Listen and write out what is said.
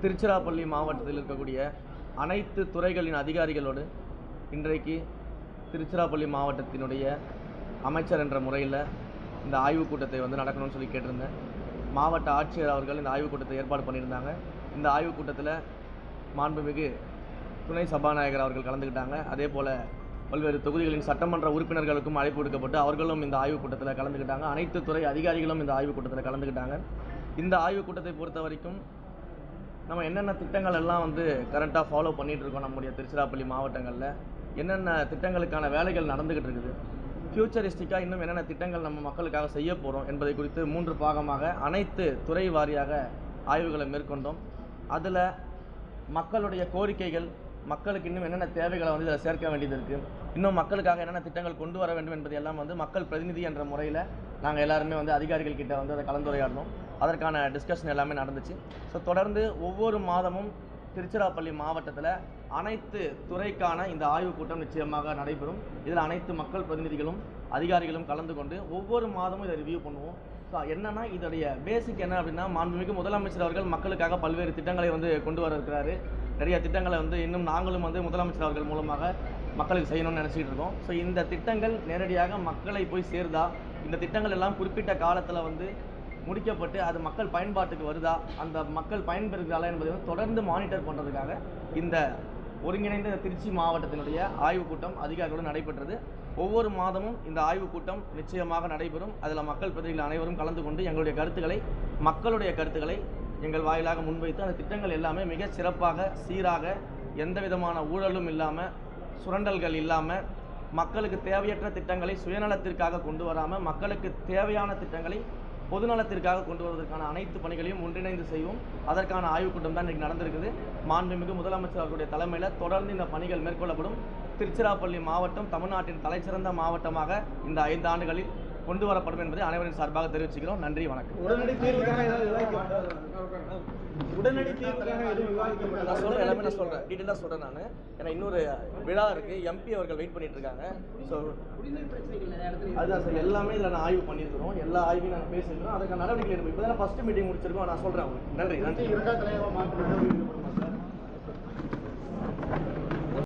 திருச்சிராப்பள்ளி மாவட்டத்தில் இருக்கக்கூடிய அனைத்து துறைகளின் அதிகாரிகளோடு இன்றைக்கு திருச்சிராப்பள்ளி மாவட்டத்தினுடைய அமைச்சர் என்ற முறையில் இந்த ஆய்வுக் கூட்டத்தை நடக்கணும்னு சொல்லி கேட்டிருந்தேன். மாவட்ட ஆட்சியர் அவர்கள் இந்த ஆய்வுக் கூட்டத்தை ஏற்பாடு பண்ணியிருந்தாங்க. இந்த ஆய்வுக் கூட்டத்தில் மாண்புமிகு துணை சபாநாயகர் அவர்கள் கலந்துக்கிட்டாங்க. அதே போல் பல்வேறு தொகுதிகளின் சட்டமன்ற உறுப்பினர்களுக்கும் அழைப்பு விடுக்கப்பட்டு அவர்களும் இந்த ஆய்வுக் கூட்டத்தில் கலந்துக்கிட்டாங்க. அனைத்து துறை அதிகாரிகளும் இந்த ஆய்வுக் கூட்டத்தில் கலந்துக்கிட்டாங்க. இந்த ஆய்வுக் கூட்டத்தை பொறுத்த வரைக்கும் நம்ம என்னென்ன திட்டங்கள் எல்லாம் கரண்ட்டாக ஃபாலோ பண்ணிகிட்டு இருக்கோம், நம்முடைய திருச்சிராப்பள்ளி மாவட்டங்களில் என்னென்ன திட்டங்களுக்கான வேலைகள் நடந்துக்கிட்டு இருக்குது, ஃபியூச்சரிஸ்டிக்காக இன்னும் என்னென்ன திட்டங்கள் நம்ம மக்களுக்காக செய்ய போகிறோம் என்பதை குறித்து 3 பாகமாக அனைத்து துறை வாரியாக ஆய்வுகளை மேற்கொண்டோம். அதில் மக்களுடைய கோரிக்கைகள், மக்களுக்கு இன்னும் என்னென்ன தேவைகளை இதில் சேர்க்க வேண்டியது இருக்குது, இன்னும் மக்களுக்காக என்னென்ன திட்டங்கள் கொண்டு வர வேண்டும் என்பது எல்லாம் மக்கள் பிரதிநிதி என்ற முறையில் நாங்கள் எல்லாருமே அதிகாரிகள் கிட்ட அதை கலந்துரையாடணும். அதற்கான டிஸ்கஷன் எல்லாமே நடந்துச்சு. ஸோ தொடர்ந்து ஒவ்வொரு மாதமும் திருச்சிராப்பள்ளி மாவட்டத்தில் அனைத்து துறைக்கான இந்த ஆய்வுக் கூட்டம் நிச்சயமாக நடைபெறும். இதில் அனைத்து மக்கள் பிரதிநிதிகளும் அதிகாரிகளும் கலந்து கொண்டு ஒவ்வொரு மாதமும் இதை ரிவ்யூ பண்ணுவோம். ஸோ என்னென்னா இதோடைய பேசிக் என்ன அப்படின்னா, மாண்புமிகு முதலமைச்சர் அவர்கள் மக்களுக்காக பல்வேறு திட்டங்களை கொண்டு வர இருக்கிறாரு. நிறைய திட்டங்களை இன்னும் நாங்களும் முதலமைச்சர் அவர்கள் மூலமாக மக்களுக்கு செய்யணும்னு நினச்சிக்கிட்டு இருக்கோம். ஸோ இந்த திட்டங்கள் நேரடியாக மக்களை போய் சேருதா, இந்த திட்டங்கள் எல்லாம் குறிப்பிட்ட காலத்தில் முடிக்கப்பட்டு அது மக்கள் பயன்பாட்டுக்கு வருதா, அந்த மக்கள் பயன்பெறுகிறாளா என்பதை தொடர்ந்து மானிட்டர் பண்ணுறதுக்காக இந்த ஒருங்கிணைந்த திருச்சி மாவட்டத்தினுடைய ஆய்வுக் கூட்டம் அதிகாரிகளுடன் நடைபெற்றது. ஒவ்வொரு மாதமும் இந்த ஆய்வுக் கூட்டம் நிச்சயமாக நடைபெறும். அதில் மக்கள் பிரதிநிதிகள் அனைவரும் கலந்து கொண்டு எங்களுடைய கருத்துக்களை, மக்களுடைய கருத்துக்களை எங்கள் வாயிலாக முன்வைத்து அந்த திட்டங்கள் எல்லாமே மிக சிறப்பாக, சீராக, எந்த விதமான ஊழலும் இல்லாமல், சுரண்டல்கள் இல்லாமல், மக்களுக்கு தேவையற்ற திட்டங்களை சுயநலத்திற்காக கொண்டு வராமல் மக்களுக்கு தேவையான திட்டங்களை பொதுநலத்திற்காக கொண்டு வருவதற்கான அனைத்து பணிகளையும் ஒன்றிணைந்து செய்வோம். அதற்கான ஆய்வுக் கூட்டம் தான் இன்றைக்கு நடந்திருக்குது. மாண்புமிகு முதலமைச்சர் அவர்களுடைய தலைமையில் தொடர்ந்து இந்த பணிகள் மேற்கொள்ளப்படும். திருச்சிராப்பள்ளி மாவட்டம் தமிழ்நாட்டின் தலைசிறந்த மாவட்டமாக இந்த 5 ஆண்டுகளில் கொண்டு வரப்படும் என்பதை அனைவரின் சார்பாக தெரிவிச்சுக்கிறோம். நன்றி, வணக்கம். உடனடி தீர்வுக்காக நான் சொல்கிறேன், எல்லாமே நான் சொல்கிறேன், டீட்டெயிலாக சொல்கிறேன் நான். ஏன்னா இன்னொரு விழா இருக்குது, எம்பி அவர்கள் வெயிட் பண்ணிட்டு இருக்காங்க. ஸோ அதுதான் சார், எல்லாமே இதில் நான் ஆய்வு பண்ணியிருக்கிறோம். எல்லா ஆய்வையும் நாங்கள் பேசியிருக்கிறோம். அதுக்கான நடவடிக்கை எடுப்போம். இப்போ தான் ஃபஸ்ட்டு மீட்டிங் முடிச்சிருக்கோம். நான் சொல்கிறேன். நன்றி.